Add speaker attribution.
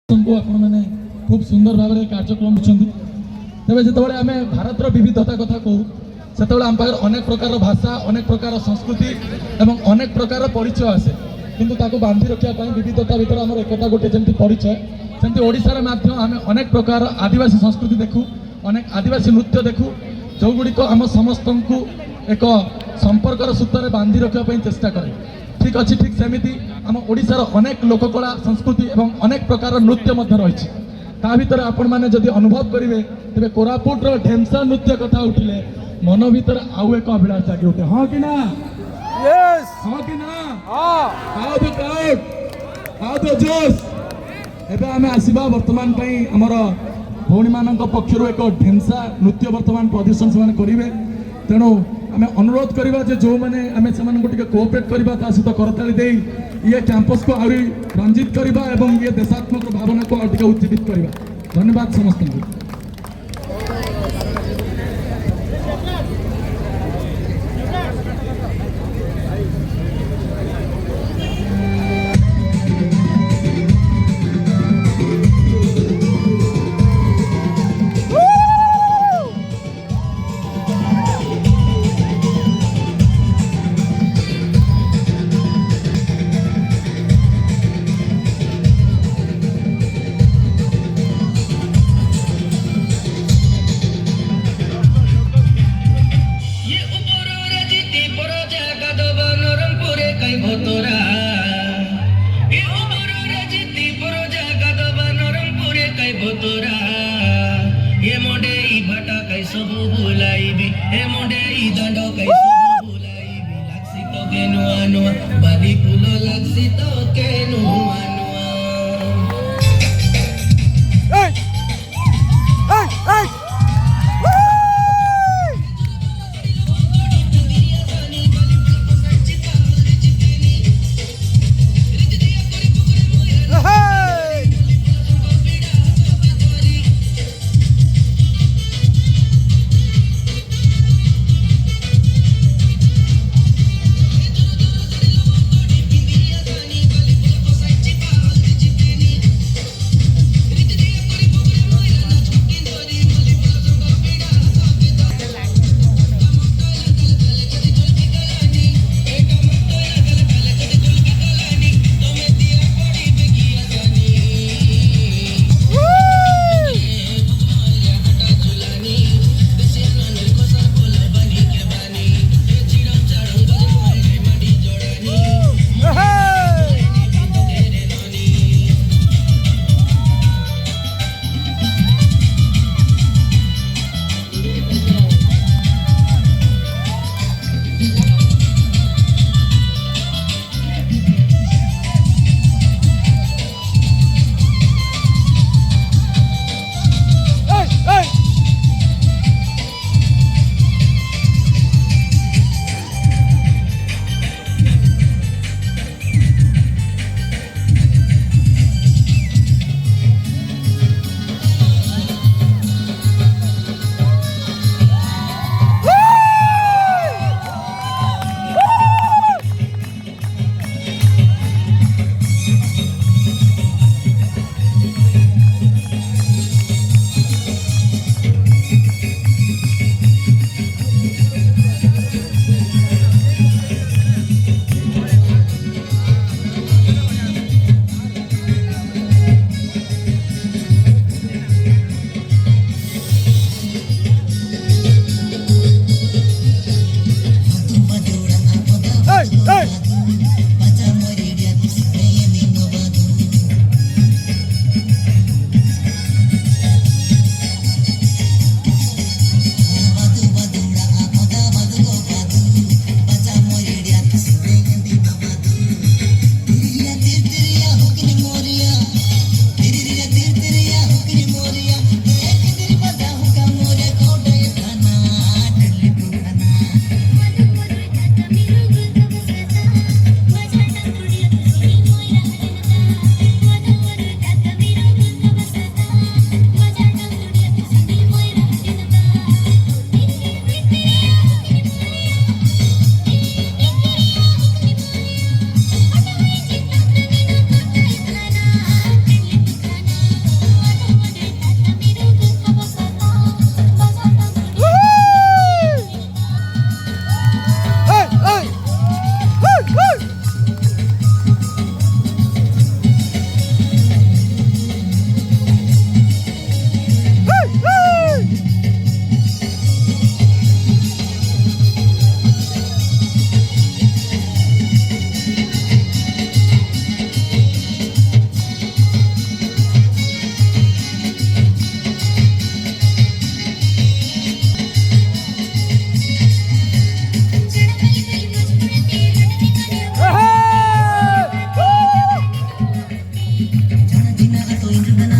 Speaker 1: आपने खूब सुंदर भाव में कार्यक्रम तेज जो आम भारत विविधता कथा कहूँ से आम पाखे अनेक प्रकार भाषा अनेक प्रकार संस्कृति एवं अनेक प्रकार परिचय आसे किंतु बांधि रखापी विविधता भितर आम एकता गोटे जमी परिचय सेमती ओडिशार आम अनेक प्रकार आदिवासी संस्कृति देखू अनेक आदिवासी नृत्य देखू जो गुड़िक आम समस्त को एक संपर्कर सूत्र बांधि रखापी चेष्टा करे ठीक अच्छी ठीक सेमिति आम ओडिशार अनेक लोककला संस्कृति एवं अनेक प्रकार नृत्य रही ता भीतर आपण मैंने जदि अनुभव करेंगे तेरे कोरापुटर ढेमसा नृत्य कथा उठिले मन भीतर आउ एक अभिलाष जागे उठे हाँ कि ना
Speaker 2: यस
Speaker 1: हाँ कि ना how the crowd how the जोश एबे आमे आसीबा वर्तमान पई हमर भौणी मानक पक्षरु एक ढेमसा नृत्य वर्तमान प्रदर्शन से करेंगे तेणु आम अनुरोध करवा जो मैंने आम से कोऑपरेट करवा सहित करताली दे ये कैंपस को आहरी रंजित करवा एवं ये देशात्मक भावना को अधिक उज्जीवित करवा धन्यवाद समस्त को।
Speaker 2: going to win